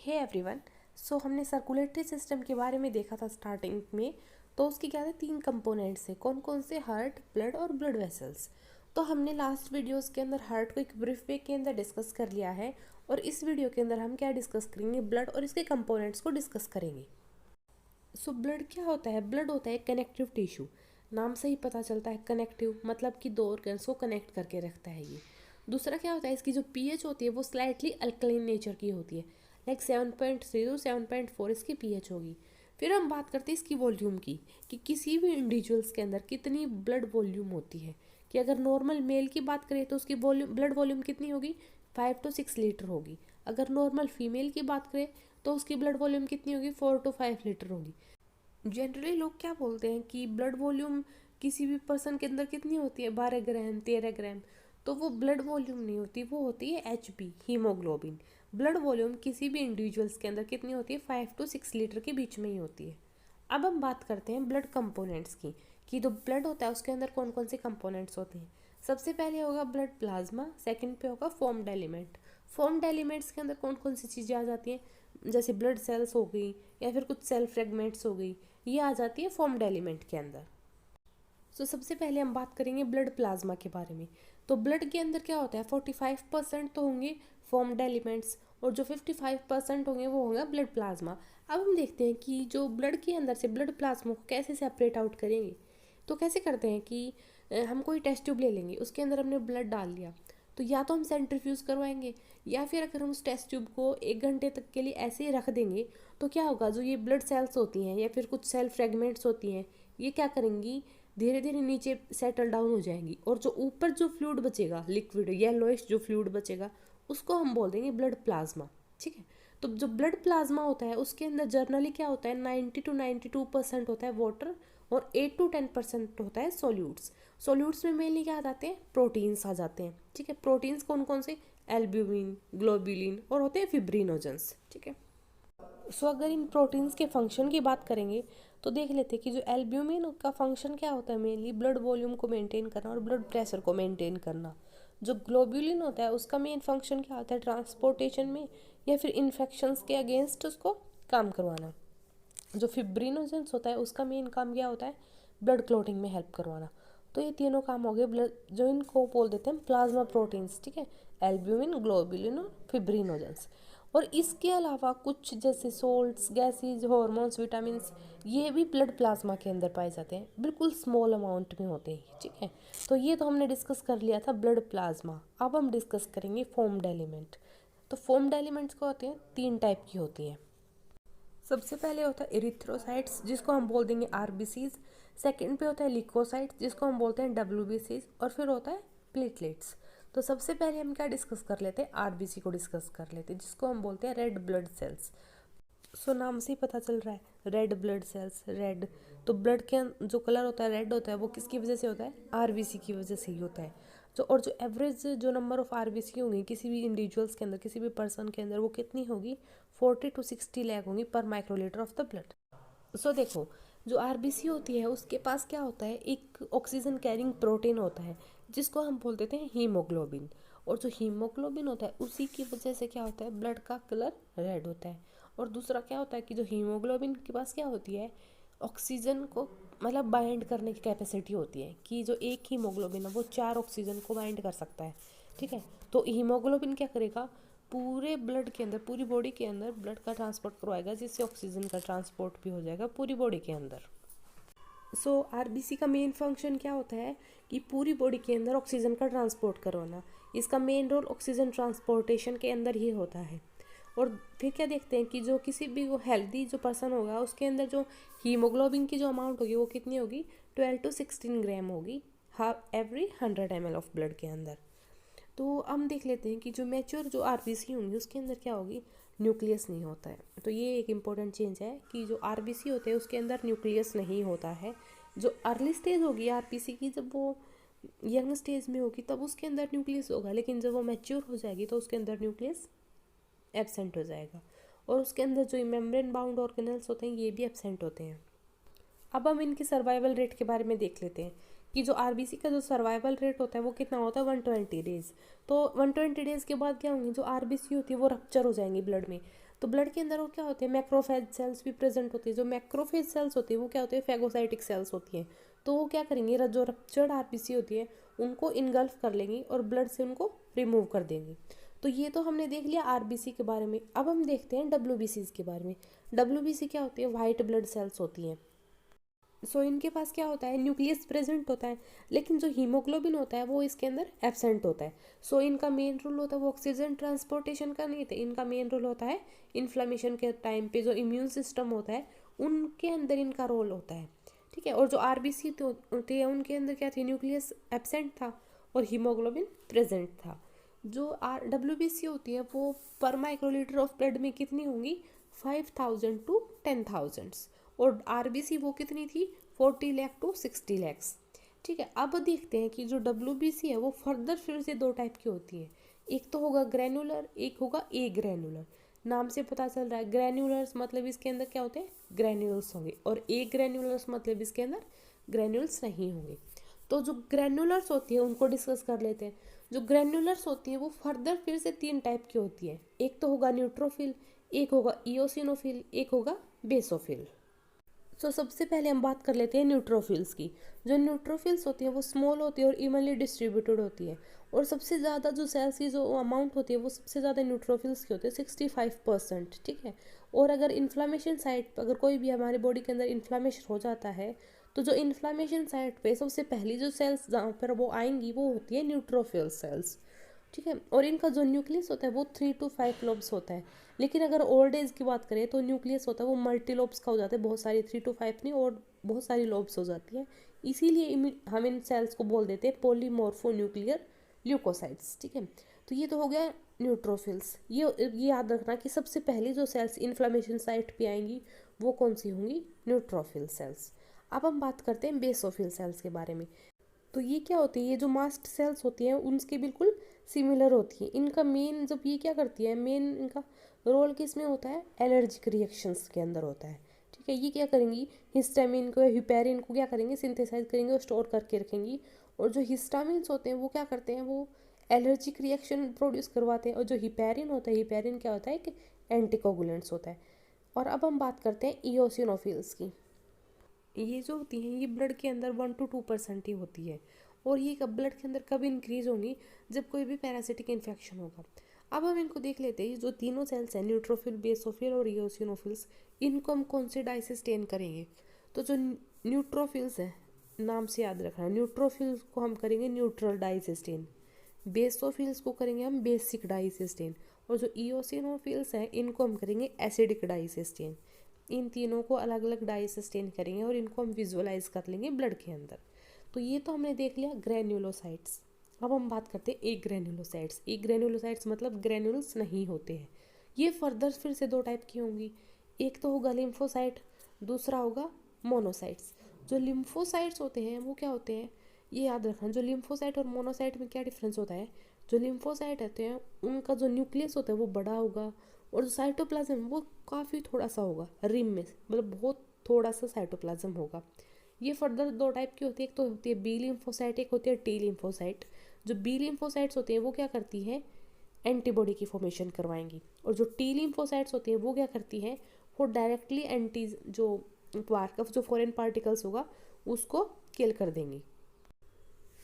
Hey everyone. सो हमने circulatory system के बारे में देखा था स्टार्टिंग में। तो उसके क्या थे, 3 कंपोनेंट्स है। कौन कौन से? हार्ट, ब्लड और ब्लड वेसल्स। तो हमने लास्ट वीडियोस के अंदर हार्ट को एक ब्रीफ वे के अंदर डिस्कस कर लिया है, और इस वीडियो के अंदर हम क्या डिस्कस करेंगे? ब्लड और इसके कंपोनेंट्स को डिस्कस करेंगे। सो ब्लड क्या होता है? ब्लड होता है कनेक्टिव टिश्यू। नाम से ही पता चलता है कनेक्टिव, मतलब कि दो ऑर्गन्स को कनेक्ट करके रखता है ये। दूसरा क्या होता है, इसकी जो पीएच होती है वो स्लाइटली अल्कलाइन नेचर की होती है। लाइक 7.3 to 7.4 इसकी पीएच होगी। फिर हम बात करते हैं इसकी वॉल्यूम की, कि किसी भी इंडिविजुअल्स के अंदर कितनी ब्लड वॉल्यूम होती है। कि अगर नॉर्मल मेल की बात करें तो उसकी वॉल्यूम, ब्लड वॉल्यूम कितनी होगी? 5 to 6 लीटर होगी। अगर नॉर्मल फीमेल की बात करें तो उसकी ब्लड वॉल्यूम कितनी होगी? 4 to 5 लीटर होगी। जनरली लोग क्या बोलते हैं कि ब्लड वॉल्यूम किसी भी पर्सन के अंदर कितनी होती है? 12 ग्राम, 13 ग्राम। तो वो ब्लड वॉल्यूम नहीं होती, वो होती है एचबी, हीमोग्लोबिन। ब्लड वॉल्यूम किसी भी इंडिविजुअल्स के अंदर कितनी होती है? 5 to 6 लीटर के बीच में ही होती है। अब हम बात करते हैं ब्लड कंपोनेंट्स की, कि जो ब्लड होता है उसके अंदर कौन कौन से कंपोनेंट्स होते हैं। सबसे पहले होगा ब्लड प्लाज्मा, सेकंड पे होगा फॉर्म्ड एलिमेंट। फॉर्म्ड एलिमेंट्स के अंदर कौन कौन सी चीज़ें आ जाती हैं? जैसे ब्लड सेल्स हो गई, या फिर कुछ सेल फ्रेगमेंट्स हो गई, ये आ जाती है फॉर्म्ड एलिमेंट के अंदर। सबसे पहले हम बात करेंगे ब्लड प्लाज्मा के बारे में। तो ब्लड के अंदर क्या होता है? 45% तो होंगे फॉर्म्ड एलिमेंट्स, और जो 55% होंगे वो होगा ब्लड प्लाज्मा। अब हम देखते हैं कि जो ब्लड के अंदर से ब्लड प्लाज्मा को कैसे सेपरेट आउट करेंगे। तो कैसे करते हैं कि हम कोई टेस्ट ट्यूब ले लेंगे, उसके अंदर हमने ब्लड डाल लिया, तो या तो हम सेंट्रीफ्यूज करवाएंगे, या फिर अगर हम उस टेस्ट ट्यूब को 1 घंटे तक के लिए ऐसे ही रख देंगे, तो क्या होगा? जो ये ब्लड सेल्स होती हैं या फिर कुछ सेल फ्रेगमेंट्स होती हैं, ये क्या करेंगी? धीरे धीरे नीचे सेटल डाउन हो जाएंगी, और जो ऊपर जो फ्लूइड बचेगा, लिक्विड येलोइश जो फ्लूइड बचेगा, उसको हम बोल देंगे ब्लड प्लाज्मा। ठीक है। तो जो ब्लड प्लाज्मा होता है उसके अंदर जर्नली क्या होता है? 90 to 92% होता है वाटर, और 8 to 10% होता है सोल्यूट्स। सोल्यूट्स में मेनली क्या आ जाते हैं? प्रोटीन्स आ जाते हैं। ठीक है। प्रोटीन्स कौन कौन से? एल्ब्यूमिन, ग्लोबुलिन, और होते हैं फिब्रिनोजेंस। ठीक है। अगर इन प्रोटीन्स के फंक्शन की बात करेंगे तो देख लेते हैं कि जो एल्ब्यूमिन का फंक्शन क्या होता है? मेनली ब्लड वॉल्यूम को मेंटेन करना और ब्लड प्रेशर को मेंटेन करना। जो ग्लोबुलिन होता है उसका मेन फंक्शन क्या होता है? ट्रांसपोर्टेशन में, या फिर इन्फेक्शंस के अगेंस्ट उसको काम करवाना। जो फिब्रिनोजेंस होता है उसका मेन काम क्या होता है? ब्लड क्लॉटिंग में हेल्प करवाना। तो ये तीनों काम हो गए ब्लड, जो इनको बोल देते हैं प्लाज्मा प्रोटीन्स। ठीक है। एल्ब्यूमिन, ग्लोबुलिन और फिब्रिनोजेंस। और इसके अलावा कुछ जैसे सोल्ट्स, गैसेज, हार्मोन्स, विटामिन्स, ये भी ब्लड प्लाज्मा के अंदर पाए जाते हैं, बिल्कुल स्मॉल अमाउंट में होते हैं। ठीक है। तो ये तो हमने डिस्कस कर लिया था ब्लड प्लाज्मा। अब हम डिस्कस करेंगे फॉर्म्ड एलिमेंट। तो फॉर्म्ड एलिमेंट्स को होते हैं 3 टाइप की होती हैं। सबसे पहले होता है इरिथ्रोसाइट्स, जिसको हम बोल देंगे आरबीसीज। सेकंड पे होता है लिकोसाइट्स, जिसको हम बोलते हैं डब्ल्यूबीसीज। और फिर होता है प्लेटलेट्स। तो सबसे पहले हम क्या डिस्कस कर लेते हैं? आरबीसी को डिस्कस कर लेते हैं, जिसको हम बोलते हैं रेड ब्लड सेल्स। नाम से ही पता चल रहा है रेड ब्लड सेल्स, रेड। तो ब्लड के जो कलर होता है रेड होता है, वो किसकी वजह से होता है? आरबीसी की वजह से ही होता है। जो एवरेज जो नंबर ऑफ आरबीसी होंगी किसी भी इंडिविजुअल्स के अंदर, किसी भी पर्सन के अंदर, वो कितनी होगी? 40 to 60 लाख होंगी पर माइक्रोलीटर ऑफ द ब्लड। देखो, जो आरबीसी होती है उसके पास क्या होता है? एक ऑक्सीजन कैरिंग प्रोटीन होता है, जिसको हम बोल देते हैं हीमोग्लोबिन। और जो हीमोग्लोबिन होता है उसी की वजह से क्या होता है? ब्लड का कलर रेड होता है। और दूसरा क्या होता है कि जो हीमोग्लोबिन के पास क्या होती है? ऑक्सीजन को मतलब बाइंड करने की कैपेसिटी होती है, कि जो एक हीमोग्लोबिन है वो 4 ऑक्सीजन को बाइंड कर सकता है। ठीक है। तो हीमोग्लोबिन क्या करेगा? पूरे ब्लड के अंदर, पूरी बॉडी के अंदर ब्लड का ट्रांसपोर्ट करवाएगा, जिससे ऑक्सीजन का ट्रांसपोर्ट भी हो जाएगा पूरी बॉडी के अंदर। आरबीसी का मेन फंक्शन क्या होता है? कि पूरी बॉडी के अंदर ऑक्सीजन का ट्रांसपोर्ट करवाना। इसका मेन रोल ऑक्सीजन ट्रांसपोर्टेशन के अंदर ही होता है। और फिर क्या देखते हैं कि जो किसी भी वो हेल्दी जो पर्सन होगा उसके अंदर जो हीमोग्लोबिन की जो अमाउंट होगी वो कितनी होगी? 12 to 16 ग्राम होगी एवरी 100 ml ऑफ ब्लड के अंदर। तो हम देख लेते हैं कि जो मैच्योर जो आरबीसी होंगी उसके अंदर क्या होगी? न्यूक्लियस नहीं होता है। तो ये एक इम्पॉर्टेंट चेंज है कि जो आरबीसी होते हैं उसके अंदर न्यूक्लियस नहीं होता है। जो अर्ली स्टेज होगी आरबीसी की, जब वो यंग स्टेज में होगी तब उसके अंदर न्यूक्लियस होगा, लेकिन जब वो मैच्योर हो जाएगी तो उसके अंदर न्यूक्लियस एब्सेंट हो जाएगा। और उसके अंदर जो मेम्ब्रेन बाउंड ऑर्गेनल्स होते हैं ये भी एब्सेंट होते हैं। अब हम इनके सर्वाइवल रेट के बारे में देख लेते हैं कि जो आरबीसी का जो सर्वाइवल रेट होता है वो कितना होता है 120 डेज। तो 120 डेज के बाद क्या होंगे, जो आरबीसी होती है वो रप्चर हो जाएंगी ब्लड में। तो ब्लड के अंदर वो क्या होते हैं, मैक्रोफेज सेल्स भी प्रेजेंट होती है। जो मैक्रोफेज सेल्स होती है वो क्या होती है, फैगोसाइटिक सेल्स होती हैं। तो वो क्या करेंगे, जो रप्चर्ड आरबीसी होती है उनको इनगल्फ कर लेंगी और ब्लड से उनको रिमूव कर देंगी। तो ये तो हमने देख लिया आरबीसी के बारे में। अब हम देखते हैं डब्ल्यूबीसी के बारे में। डब्ल्यूबीसी क्या होती है, वाइट ब्लड सेल्स होती हैं। इनके पास क्या होता है, न्यूक्लियस प्रेजेंट होता है, लेकिन जो हीमोग्लोबिन होता है वो इसके अंदर एब्सेंट होता है। इनका मेन रोल होता है वो ऑक्सीजन ट्रांसपोर्टेशन का नहीं था, इनका मेन रोल होता है इन्फ्लामेशन के टाइम पे जो इम्यून सिस्टम होता है उनके अंदर इनका रोल होता है। ठीक है, और जो आरबीसी होती है उनके अंदर क्या थी, न्यूक्लियस एब्सेंट था और हीमोग्लोबिन प्रेजेंट था। जो डब्ल्यूबीसी होती है वो पर माइक्रोलीटर ऑफ ब्लड में कितनी होंगी, 5000 to 10,000। और आरबीसी वो कितनी थी, 40 लाख to 60 lakhs। ठीक है, अब देखते हैं कि जो डब्ल्यूबीसी है वो फर्दर फिर से दो टाइप की होती है। एक तो होगा ग्रैनुलर, एक होगा ए ग्रैनुलर। नाम से पता चल रहा है ग्रैनुलर्स मतलब इसके अंदर क्या होते हैं, ग्रैन्यूल्स होंगे, और ए ग्रैनुलर्स मतलब इसके अंदर ग्रैन्यूल्स नहीं होंगे। तो जो ग्रैनुलर्स होती है उनको डिस्कस कर लेते हैं। जो ग्रैनुलर्स होती है वो फर्दर फिर से तीन टाइप की होती है। एक तो होगा न्यूट्रोफिल, एक होगा इओसिनोफिल, एक होगा बेसोफिल। सबसे पहले हम बात कर लेते हैं न्यूट्रोफिल्स की। जो न्यूट्रोफिल्स होती है वो स्मॉल होती है और इवनली डिस्ट्रीब्यूटेड होती है। और सबसे ज़्यादा जो सेल्स की जो अमाउंट होती है वो सबसे ज़्यादा न्यूट्रोफिल्स की होती है, 65%। ठीक है, और अगर इन्फ्लामेशन साइट अगर कोई भी हमारे बॉडी के अंदर इन्फ्लामेशन हो जाता है तो जो इन्फ्लामेशन साइट पे सबसे पहली जो सेल्स जहाँ पर वो आएंगी वो होती है न्यूट्रोफिल सेल्स। ठीक है, और इनका जो न्यूक्लियस होता है वो 3 to 5 लोब्स होता है। लेकिन अगर ओल्ड एज की बात करें तो न्यूक्लियस होता है वो मल्टी लोब्स का हो जाता है, बहुत सारी 3 to 5 नहीं और बहुत सारी लोब्स हो जाती है। इसीलिए हम इन सेल्स को बोल देते हैं पॉलीमॉर्फो न्यूक्लियर ल्यूकोसाइट्स। ठीक है, तो ये तो हो गया न्यूट्रोफिल्स। ये याद रखना कि सबसे पहले जो सेल्स इन्फ्लामेशन साइट पे आएंगी वो कौन सी होंगी, न्यूट्रोफिल सेल्स। अब हम बात करते हैं बेसोफिल सेल्स के बारे में। तो ये क्या होती है, ये जो मास्ट सेल्स होती हैं उनके बिल्कुल सिमिलर होती है। इनका मेन जब ये क्या करती है, मेन इनका रोल किस में होता है, एलर्जिक रिएक्शंस के अंदर होता है। ठीक है, ये क्या करेंगी, हिस्टामिन को या हिपेरिन को क्या करेंगे, सिंथेसाइज करेंगे और स्टोर करके रखेंगी। और जो हिस्टामिन्स होते हैं वो क्या करते हैं, वो एलर्जिक रिएक्शन प्रोड्यूस करवाते हैं। और जो हिपेरिन होता है, हिपेरिन क्या होता है कि एंटीकोगुलेंट्स होता है। और अब हम बात करते हैं इओसिनोफिल्स की। ये जो होती हैं ये ब्लड के अंदर 1 to 2% ही होती है। और ये कब ब्लड के अंदर कब इंक्रीज होंगी, जब कोई भी पैरासिटिक इन्फेक्शन होगा। अब हम इनको देख लेते हैं, जो तीनों सेल्स हैं न्यूट्रोफिल, बेसोफिल और इओसिनोफिल्स, इनको हम कौन से डाई से स्टेन करेंगे। तो जो न्यूट्रोफिल्स है, नाम से याद रखना, न्यूट्रोफिल्स को हम करेंगे न्यूट्रल डाई से स्टेन, बेसोफिल्स को करेंगे हम बेसिक डाई से स्टेन, और जो इओसिनोफिल्स हैं इनको हम करेंगे एसिडिक डाई से स्टेन। इन तीनों को अलग अलग डाई से स्टेन करेंगे और इनको हम विजुअलाइज कर लेंगे ब्लड के अंदर। तो ये तो हमने देख लिया ग्रैन्युलोसाइट्स। अब हम बात करते हैं एक ग्रैन्युलोसाइट्स। एक ग्रैन्युलोसाइट्स मतलब ग्रैन्युल्स नहीं होते हैं। ये फर्दर फिर से दो टाइप की होंगी, एक तो होगा लिम्फोसाइट, दूसरा होगा मोनोसाइट्स। जो लिम्फोसाइट्स होते हैं वो क्या होते हैं, ये याद रखना, जो लिम्फोसाइट और मोनोसाइट में क्या डिफरेंस होता है। जो लिम्फोसाइट होते हैं उनका जो न्यूक्लियस होता है वो बड़ा होगा, और जो साइटोप्लाज्म वो काफ़ी थोड़ा सा होगा, रिम में मतलब बहुत थोड़ा सा साइटोप्लाज्म होगा। ये फर्दर दो टाइप की होती है, एक तो होती है बी लिम्फोसाइट, एक होती है टी लिम्फोसाइट। जो बी लिम्फोसाइट्स होती हैं वो क्या करती हैं, एंटीबॉडी की फॉर्मेशन करवाएंगी। और जो टी लिम्फोसाइट्स होती हैं वो क्या करती हैं, वो डायरेक्टली एंटी जो वार्क जो फॉरेन पार्टिकल्स होगा उसको किल कर देंगी।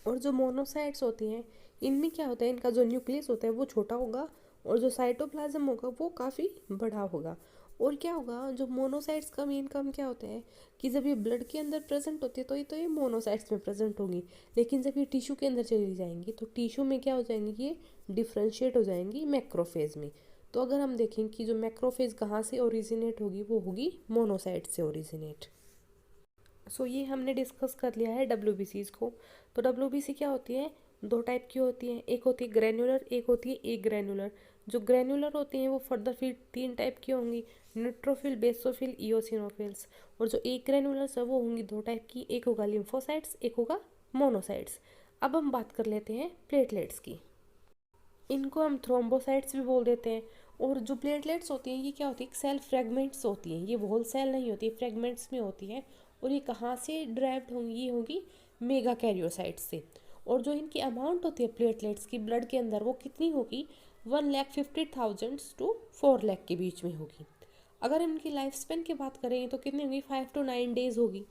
और जो मोनोसाइट्स होती हैं इनमें क्या होता है, इनका जो न्यूक्लियस होता है वो छोटा होगा और जो साइटोप्लाज्म होगा वो काफ़ी बड़ा होगा। और क्या होगा, जो मोनोसाइट्स का मेन काम क्या होता है कि जब ये ब्लड के अंदर प्रेजेंट होती है तो ये मोनोसाइट्स में प्रेजेंट होंगी। लेकिन जब ये टिश्यू के अंदर चली जाएंगी तो टिश्यू में क्या हो जाएंगी, ये डिफ्रेंशिएट हो जाएंगी मैक्रोफेज में। तो अगर हम देखें कि जो मैक्रोफेज कहाँ से ओरिजिनेट होगी, वो होगी मोनोसाइट से ओरिजिनेट। ये हमने डिस्कस कर लिया है डब्ल्यूबीसीज को। तो डब्ल्यूबीसी क्या होती है, दो टाइप की होती हैं, एक होती है ग्रैनुलर, एक होती है ए ग्रैनुलर। जो ग्रैनुलर होती हैं वो फर्दर फिर तीन टाइप की होंगी, न्यूट्रोफिल, बेसोफिल, इओसिनोफिल्स। और जो ए ग्रैनुलर्स है वो होंगी दो टाइप की, एक होगा लिम्फोसाइट्स, एक होगा मोनोसाइट्स। अब हम बात कर लेते हैं प्लेटलेट्स की। इनको हम थ्रोम्बोसाइट्स भी बोल देते हैं। और जो प्लेटलेट्स होती हैं ये क्या होती है, सेल फ्रेगमेंट्स होती हैं, ये होल सेल नहीं होती, फ्रेगमेंट्स में होती हैं। और ये कहाँ से ड्राइव्ड होंगी, ये होगी मेगा कैरियोसाइट्स से। और जो इनकी अमाउंट होती है प्लेटलेट्स की ब्लड के अंदर वो कितनी होगी, 1,50,000 to 4 लाख के बीच में होगी। अगर इनकी लाइफ स्पेन की बात करें तो कितनी होगी, 5 to 9 days होगी।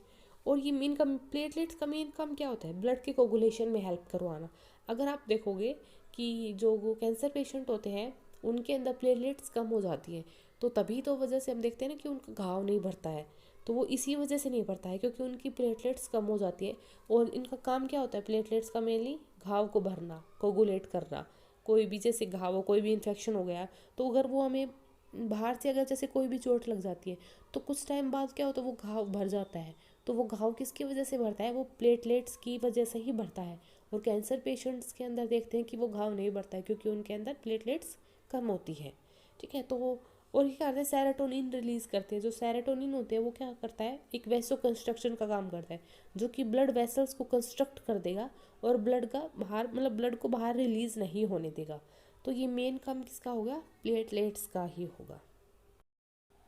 और ये मेन कम प्लेटलेट्स का मेन काम क्या होता है, ब्लड के कोगुलेशन में हेल्प करवाना। अगर आप देखोगे कि जो वो कैंसर पेशेंट होते हैं उनके अंदर प्लेटलेट्स कम हो जाती हैं, तो तभी तो वजह से हम देखते हैं ना कि उनका घाव नहीं भरता है। तो वो इसी वजह से नहीं भरता है क्योंकि उनकी प्लेटलेट्स कम हो जाती है। और इनका काम क्या होता है प्लेटलेट्स का, मेनली घाव को भरना, कोगुलेट करना। कोई भी जैसे घाव हो, कोई भी इन्फेक्शन हो गया तो अगर वो हमें बाहर से अगर जैसे कोई भी चोट लग जाती है तो कुछ टाइम बाद क्या होता है वो घाव भर जाता है। तो वो घाव किसकी वजह से भरता है, वो प्लेटलेट्स की वजह से ही भरता है। और कैंसर पेशेंट्स के अंदर देखते हैं कि वो घाव नहीं भरता है क्योंकि उनके अंदर प्लेटलेट्स कम होती है। ठीक है, तो वो और ये क्या करते हैं, सेरोटोनिन रिलीज करते हैं। जो सेरोटोनिन होते हैं वो क्या करता है, एक वैसो कंस्ट्रक्शन का काम करता है, जो कि ब्लड वेसल्स को कंस्ट्रक्ट कर देगा और ब्लड का बाहर मतलब ब्लड को बाहर रिलीज नहीं होने देगा। तो ये मेन काम किसका होगा, प्लेटलेट्स का ही होगा।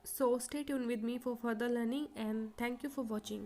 So stay tuned with me for further learning and thank you for watching.